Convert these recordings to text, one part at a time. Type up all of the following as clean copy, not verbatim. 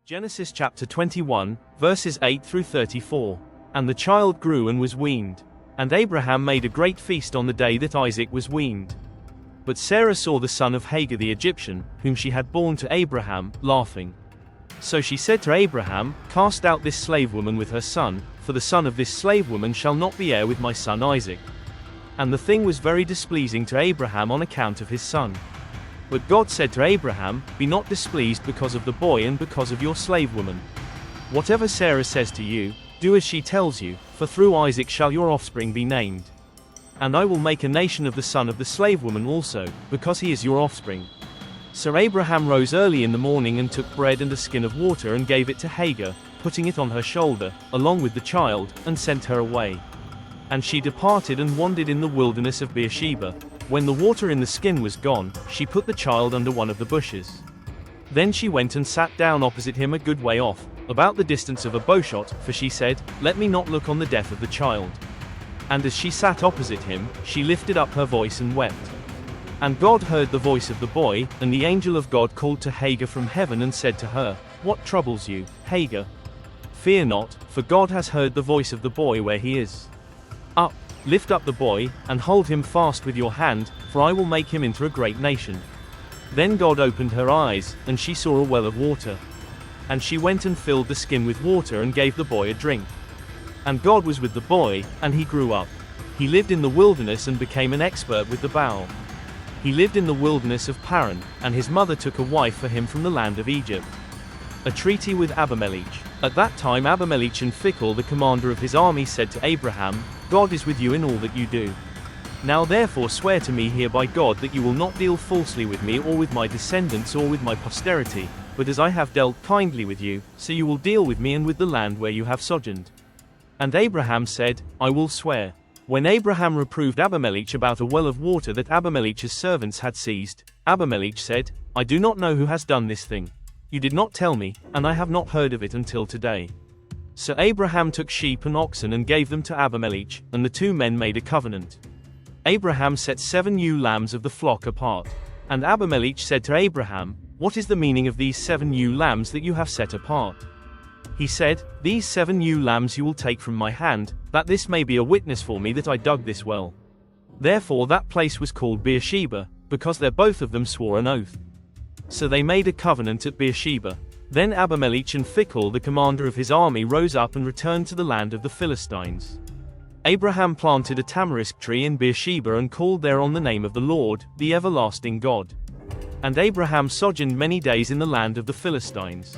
Genesis chapter 21, verses 8 through 34. And the child grew and was weaned. And Abraham made a great feast on the day that Isaac was weaned. But Sarah saw the son of Hagar the Egyptian, whom she had borne to Abraham, laughing. So she said to Abraham, Cast out this slave woman with her son, for the son of this slave woman shall not be heir with my son Isaac. And the thing was very displeasing to Abraham on account of his son. But God said to Abraham, Be not displeased because of the boy and because of your slave woman. Whatever Sarah says to you, do as she tells you, for through Isaac shall your offspring be named. And I will make a nation of the son of the slave woman also, because he is your offspring. So Abraham rose early in the morning and took bread and a skin of water and gave it to Hagar, putting it on her shoulder, along with the child, and sent her away. And she departed and wandered in the wilderness of Beersheba. When the water in the skin was gone, she put the child under one of the bushes. Then she went and sat down opposite him a good way off, about the distance of a bowshot, for she said, Let me not look on the death of the child. And as she sat opposite him, she lifted up her voice and wept. And God heard the voice of the boy, and the angel of God called to Hagar from heaven and said to her, What troubles you, Hagar? Fear not, for God has heard the voice of the boy where he is. Up, lift up the boy, and hold him fast with your hand, for I will make him into a great nation. Then God opened her eyes, and she saw a well of water. And she went and filled the skin with water and gave the boy a drink. And God was with the boy, and he grew up. He lived in the wilderness and became an expert with the bow. He lived in the wilderness of Paran, and his mother took a wife for him from the land of Egypt. A treaty with Abimelech. At that time Abimelech and Phicol the commander of his army said to Abraham, God is with you in all that you do. Now therefore swear to me here by God that you will not deal falsely with me or with my descendants or with my posterity, but as I have dealt kindly with you, so you will deal with me and with the land where you have sojourned. And Abraham said, I will swear. When Abraham reproved Abimelech about a well of water that Abimelech's servants had seized, Abimelech said, I do not know who has done this thing. You did not tell me, and I have not heard of it until today. So Abraham took sheep and oxen and gave them to Abimelech, and the two men made a covenant. Abraham set 7 ewe lambs of the flock apart. And Abimelech said to Abraham, What is the meaning of these 7 ewe lambs that you have set apart? He said, These 7 ewe lambs you will take from my hand, that this may be a witness for me that I dug this well. Therefore that place was called Beersheba, because there both of them swore an oath. So they made a covenant at Beersheba. Then Abimelech and Phicol the commander of his army rose up and returned to the land of the Philistines. Abraham planted a tamarisk tree in Beersheba and called thereon the name of the Lord, the everlasting God. And Abraham sojourned many days in the land of the Philistines.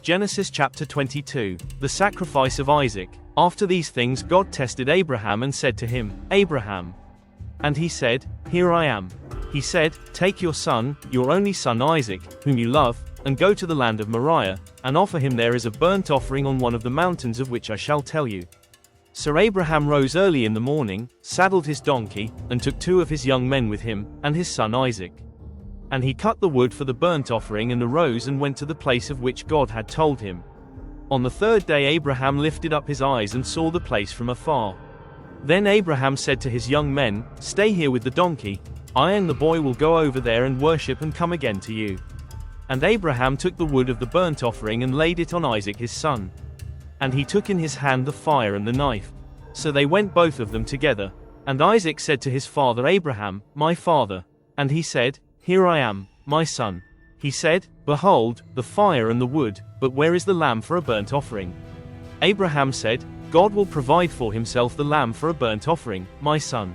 Genesis chapter 22, the sacrifice of Isaac. After these things God tested Abraham and said to him, Abraham. And he said, Here I am. He said, Take your son, your only son Isaac, whom you love, and go to the land of Moriah, and offer him there as a burnt offering on one of the mountains of which I shall tell you. So Abraham rose early in the morning, saddled his donkey, and took 2 of his young men with him, and his son Isaac. And he cut the wood for the burnt offering and arose and went to the place of which God had told him. On the 3rd day Abraham lifted up his eyes and saw the place from afar. Then Abraham said to his young men, Stay here with the donkey, I and the boy will go over there and worship and come again to you. And Abraham took the wood of the burnt offering and laid it on Isaac his son. And he took in his hand the fire and the knife. So they went both of them together. And Isaac said to his father Abraham, My father. And he said, Here I am, my son. He said, Behold, the fire and the wood, but where is the lamb for a burnt offering? Abraham said, God will provide for himself the lamb for a burnt offering, my son.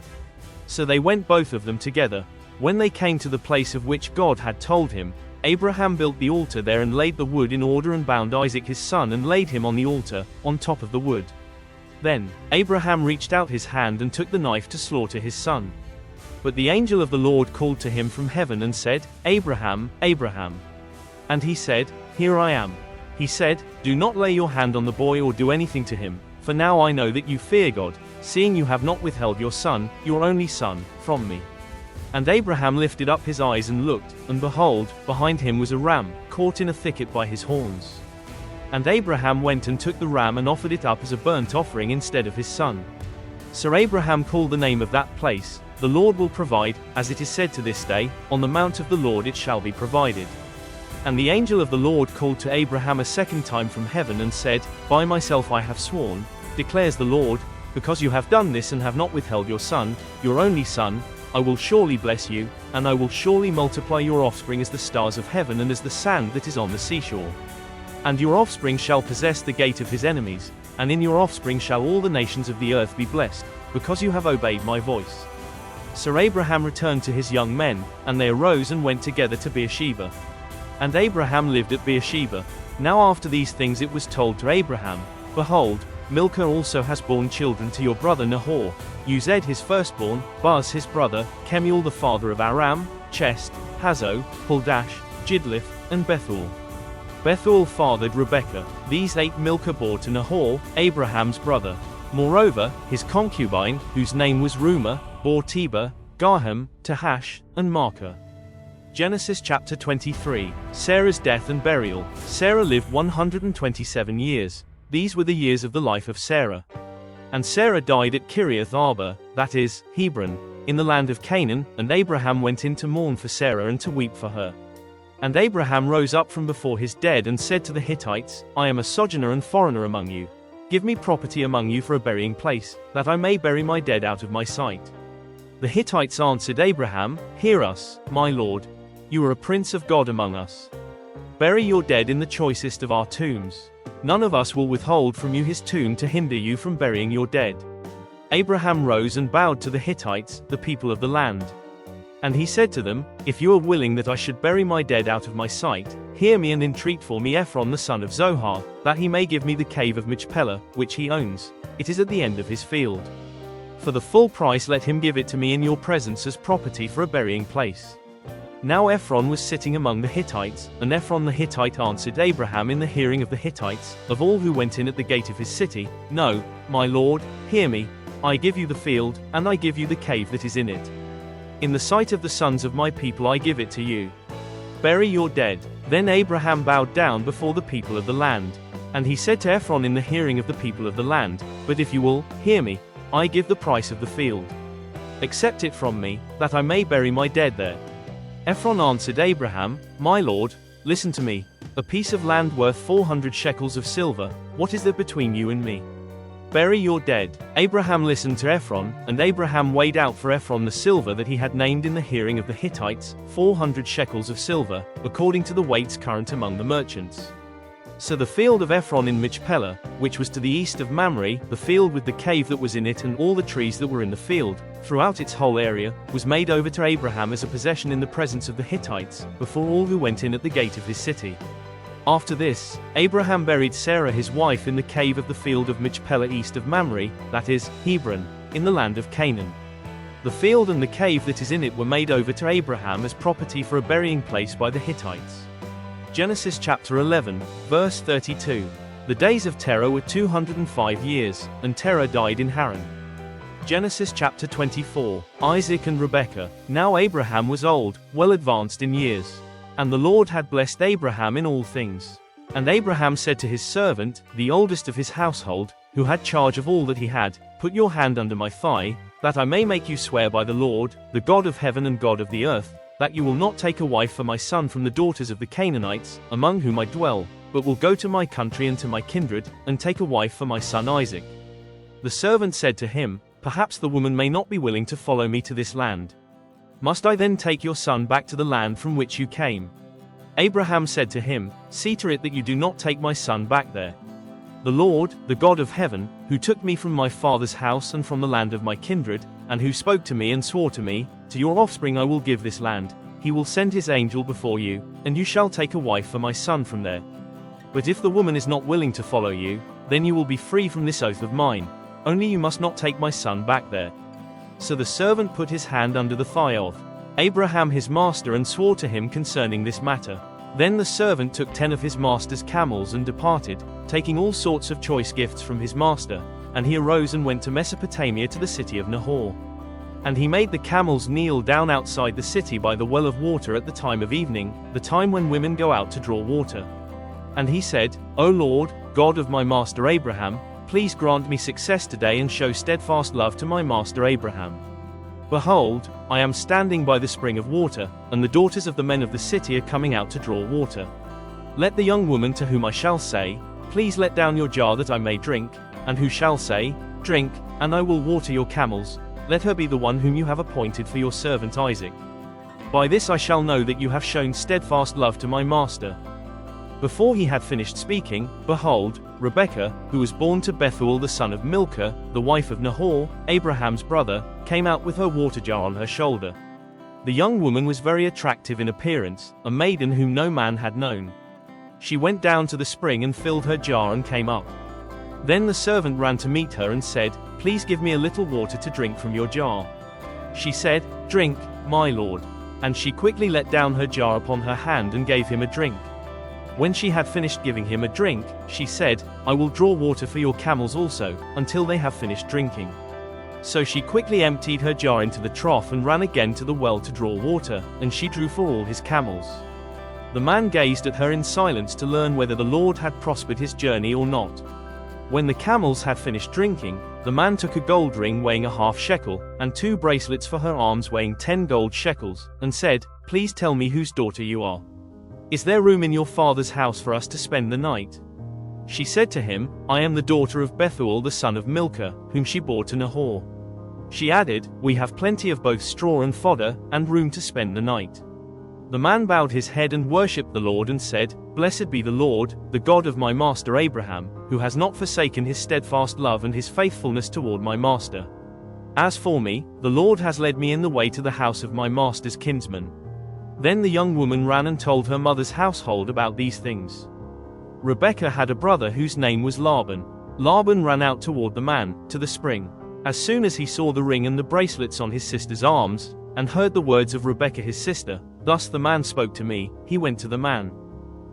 So they went both of them together. When they came to the place of which God had told him, Abraham built the altar there and laid the wood in order and bound Isaac his son and laid him on the altar, on top of the wood. Then Abraham reached out his hand and took the knife to slaughter his son. But the angel of the Lord called to him from heaven and said, Abraham, Abraham. And he said, Here I am. He said, Do not lay your hand on the boy or do anything to him, for now I know that you fear God, seeing you have not withheld your son, your only son, from me. And Abraham lifted up his eyes and looked, and behold, behind him was a ram, caught in a thicket by his horns. And Abraham went and took the ram and offered it up as a burnt offering instead of his son. So Abraham called the name of that place, The Lord will provide, as it is said to this day, On the mount of the Lord it shall be provided. And the angel of the Lord called to Abraham a second time from heaven and said, By myself I have sworn, declares the Lord, because you have done this and have not withheld your son, your only son, I will surely bless you, and I will surely multiply your offspring as the stars of heaven and as the sand that is on the seashore. And your offspring shall possess the gate of his enemies, and in your offspring shall all the nations of the earth be blessed, because you have obeyed my voice. So Abraham returned to his young men, and they arose and went together to Beersheba. And Abraham lived at Beersheba. Now after these things it was told to Abraham, Behold, Milcah also has borne children to your brother Nahor, Uzed his firstborn, Buz his brother, Kemuel the father of Aram, Chest, Hazo, Huldash, Jidlith, and Bethuel. Bethuel fathered Rebekah. These 8 Milcah bore to Nahor, Abraham's brother. Moreover, his concubine, whose name was Reumah, bore Tebah, Gaham, Tahash, and Maacah. Genesis chapter 23. Sarah's death and burial. Sarah lived 127 years. These were the years of the life of Sarah. And Sarah died at Kiriath Arba, that is, Hebron, in the land of Canaan, and Abraham went in to mourn for Sarah and to weep for her. And Abraham rose up from before his dead and said to the Hittites, I am a sojourner and foreigner among you. Give me property among you for a burying place, that I may bury my dead out of my sight. The Hittites answered Abraham, Hear us, my lord. You are a prince of God among us. Bury your dead in the choicest of our tombs. None of us will withhold from you his tomb to hinder you from burying your dead. Abraham rose and bowed to the Hittites, the people of the land. And he said to them, If you are willing that I should bury my dead out of my sight, hear me and entreat for me Ephron the son of Zohar, that he may give me the cave of Machpelah, which he owns. It is at the end of his field. For the full price let him give it to me in your presence as property for a burying place. Now Ephron was sitting among the Hittites, and Ephron the Hittite answered Abraham in the hearing of the Hittites, of all who went in at the gate of his city, No, my lord, hear me, I give you the field, and I give you the cave that is in it. In the sight of the sons of my people I give it to you. Bury your dead. Then Abraham bowed down before the people of the land. And he said to Ephron in the hearing of the people of the land, But if you will, hear me, I give the price of the field. Accept it from me, that I may bury my dead there. Ephron answered Abraham, My lord, listen to me, a piece of land worth 400 shekels of silver, what is there between you and me? Bury your dead. Abraham listened to Ephron, and Abraham weighed out for Ephron the silver that he had named in the hearing of the Hittites, 400 shekels of silver, according to the weights current among the merchants. So the field of Ephron in Machpelah, which was to the east of Mamre, the field with the cave that was in it and all the trees that were in the field, throughout its whole area, was made over to Abraham as a possession in the presence of the Hittites, before all who went in at the gate of his city. After this, Abraham buried Sarah his wife in the cave of the field of Machpelah east of Mamre, that is, Hebron, in the land of Canaan. The field and the cave that is in it were made over to Abraham as property for a burying place by the Hittites. Genesis chapter 11, verse 32. The days of Terah were 205 years, and Terah died in Haran. Genesis chapter 24. Isaac and Rebekah. Now Abraham was old, well advanced in years. And the Lord had blessed Abraham in all things. And Abraham said to his servant, the oldest of his household, who had charge of all that he had, Put your hand under my thigh, that I may make you swear by the Lord, the God of heaven and God of the earth, that you will not take a wife for my son from the daughters of the Canaanites, among whom I dwell, but will go to my country and to my kindred, and take a wife for my son Isaac. The servant said to him, Perhaps the woman may not be willing to follow me to this land. Must I then take your son back to the land from which you came? Abraham said to him, See to it that you do not take my son back there. The Lord, the God of heaven, who took me from my father's house and from the land of my kindred, and who spoke to me and swore to me, To your offspring I will give this land, he will send his angel before you, and you shall take a wife for my son from there. But if the woman is not willing to follow you, then you will be free from this oath of mine, only you must not take my son back there. So the servant put his hand under the thigh of Abraham his master and swore to him concerning this matter. Then the servant took 10 of his master's camels and departed, taking all sorts of choice gifts from his master, and he arose and went to Mesopotamia to the city of Nahor. And he made the camels kneel down outside the city by the well of water at the time of evening, the time when women go out to draw water. And he said, O Lord, God of my master Abraham, please grant me success today and show steadfast love to my master Abraham. Behold, I am standing by the spring of water, and the daughters of the men of the city are coming out to draw water. Let the young woman to whom I shall say, Please let down your jar that I may drink, and who shall say, Drink, and I will water your camels, let her be the one whom you have appointed for your servant Isaac. By this I shall know that you have shown steadfast love to my master." Before he had finished speaking, behold, Rebekah, who was born to Bethuel the son of Milcah, the wife of Nahor, Abraham's brother, came out with her water jar on her shoulder. The young woman was very attractive in appearance, a maiden whom no man had known. She went down to the spring and filled her jar and came up. Then the servant ran to meet her and said, "Please give me a little water to drink from your jar." She said, "Drink, my lord." And she quickly let down her jar upon her hand and gave him a drink. When she had finished giving him a drink, she said, "I will draw water for your camels also, until they have finished drinking." So she quickly emptied her jar into the trough and ran again to the well to draw water, and she drew for all his camels. The man gazed at her in silence to learn whether the Lord had prospered his journey or not. When the camels had finished drinking, the man took a gold ring weighing a half shekel, and 2 bracelets for her arms weighing 10 gold shekels, and said, "Please tell me whose daughter you are. Is there room in your father's house for us to spend the night?" She said to him, "I am the daughter of Bethuel the son of Milcah, whom she bore to Nahor." She added, "We have plenty of both straw and fodder, and room to spend the night." The man bowed his head and worshipped the Lord and said, "Blessed be the Lord, the God of my master Abraham, who has not forsaken his steadfast love and his faithfulness toward my master. As for me, the Lord has led me in the way to the house of my master's kinsman." Then the young woman ran and told her mother's household about these things. Rebekah had a brother whose name was Laban. Laban ran out toward the man, to the spring. As soon as he saw the ring and the bracelets on his sister's arms, and heard the words of Rebekah his sister, "Thus the man spoke to me," he went to the man.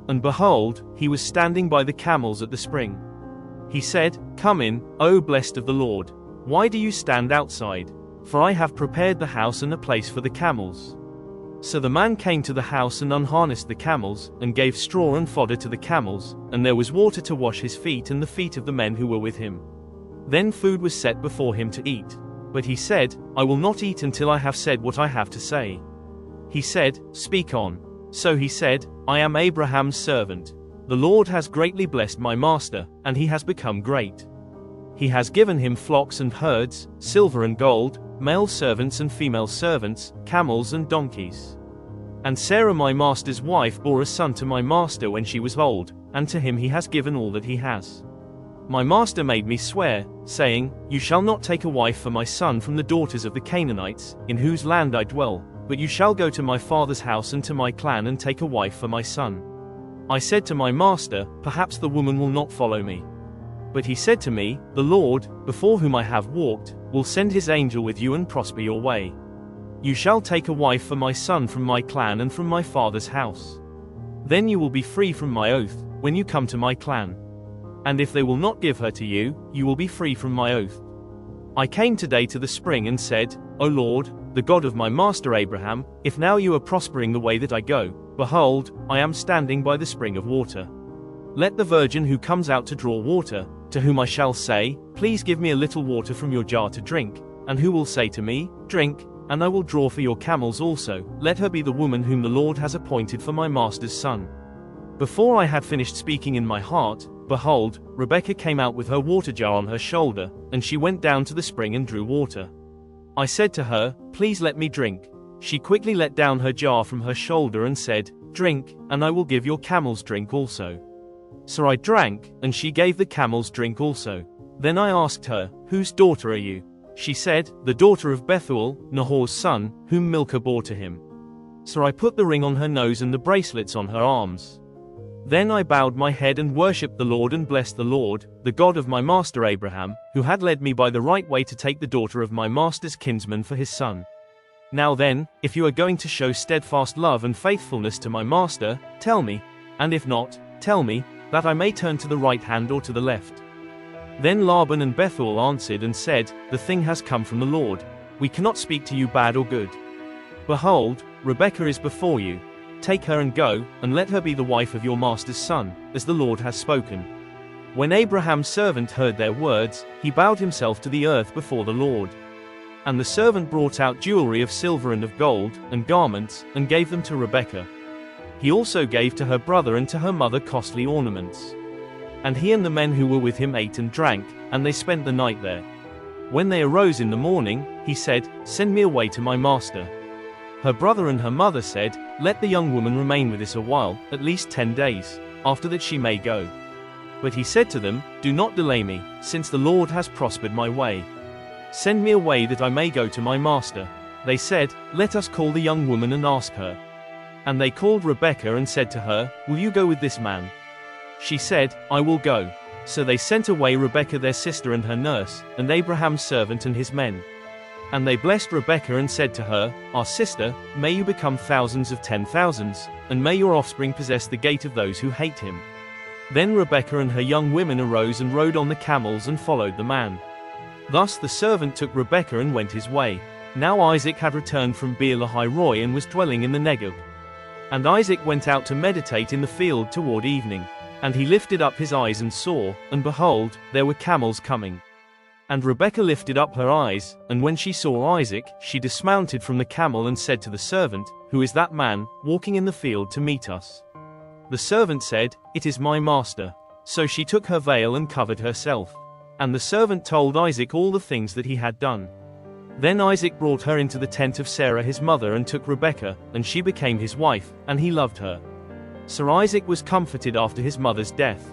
And behold, he was standing by the camels at the spring. He said, "Come in, O blessed of the Lord. Why do you stand outside? For I have prepared the house and a place for the camels." So the man came to the house and unharnessed the camels, and gave straw and fodder to the camels, and there was water to wash his feet and the feet of the men who were with him. Then food was set before him to eat. But he said, "I will not eat until I have said what I have to say." He said, "Speak on." So he said, "I am Abraham's servant. The Lord has greatly blessed my master, and he has become great. He has given him flocks and herds, silver and gold, male servants and female servants, camels and donkeys. And Sarah my master's wife bore a son to my master when she was old, and to him he has given all that he has. My master made me swear, saying, You shall not take a wife for my son from the daughters of the Canaanites, in whose land I dwell, but you shall go to my father's house and to my clan and take a wife for my son. I said to my master, Perhaps the woman will not follow me. But he said to me, The Lord, before whom I have walked, will send his angel with you and prosper your way. You shall take a wife for my son from my clan and from my father's house. Then you will be free from my oath, when you come to my clan. And if they will not give her to you, you will be free from my oath. I came today to the spring and said, O Lord, the God of my master Abraham, if now you are prospering the way that I go, behold, I am standing by the spring of water. Let the virgin who comes out to draw water, to whom I shall say, Please give me a little water from your jar to drink, and who will say to me, Drink, and I will draw for your camels also, let her be the woman whom the Lord has appointed for my master's son. Before I had finished speaking in my heart, behold, Rebekah came out with her water jar on her shoulder, and she went down to the spring and drew water. I said to her, Please let me drink. She quickly let down her jar from her shoulder and said, Drink, and I will give your camels drink also. So I drank, and she gave the camels drink also. Then I asked her, Whose daughter are you? She said, The daughter of Bethuel, Nahor's son, whom Milcah bore to him. So I put the ring on her nose and the bracelets on her arms. Then I bowed my head and worshipped the Lord and blessed the Lord, the God of my master Abraham, who had led me by the right way to take the daughter of my master's kinsman for his son. Now then, if you are going to show steadfast love and faithfulness to my master, tell me, and if not, tell me, that I may turn to the right hand or to the left. Then Laban and Bethuel answered and said, The thing has come from the Lord. We cannot speak to you bad or good. Behold, Rebekah is before you. Take her and go, and let her be the wife of your master's son, as the Lord has spoken. When Abraham's servant heard their words, he bowed himself to the earth before the Lord. And the servant brought out jewelry of silver and of gold, and garments, and gave them to Rebekah. He also gave to her brother and to her mother costly ornaments. And he and the men who were with him ate and drank, and they spent the night there. When they arose in the morning, he said, "Send me away to my master." Her brother and her mother said, "Let the young woman remain with us a while, at least 10 days, after that she may go." But he said to them, "Do not delay me, since the Lord has prospered my way. Send me away that I may go to my master." They said, "Let us call the young woman and ask her." And they called Rebekah and said to her, "Will you go with this man?" She said, "I will go." So they sent away Rebekah their sister and her nurse, and Abraham's servant and his men. And they blessed Rebekah and said to her, "Our sister, may you become thousands of 10,000s, and may your offspring possess the gate of those who hate him." Then Rebekah and her young women arose and rode on the camels and followed the man. Thus the servant took Rebekah and went his way. Now Isaac had returned from Beer-lahai-roi and was dwelling in the Negeb. And Isaac went out to meditate in the field toward evening. And he lifted up his eyes and saw, and behold, there were camels coming. And Rebekah lifted up her eyes, and when she saw Isaac, she dismounted from the camel and said to the servant, "Who is that man, walking in the field to meet us?" The servant said, "It is my master." So she took her veil and covered herself. And the servant told Isaac all the things that he had done. Then Isaac brought her into the tent of Sarah his mother and took Rebekah, and she became his wife, and he loved her. So Isaac was comforted after his mother's death.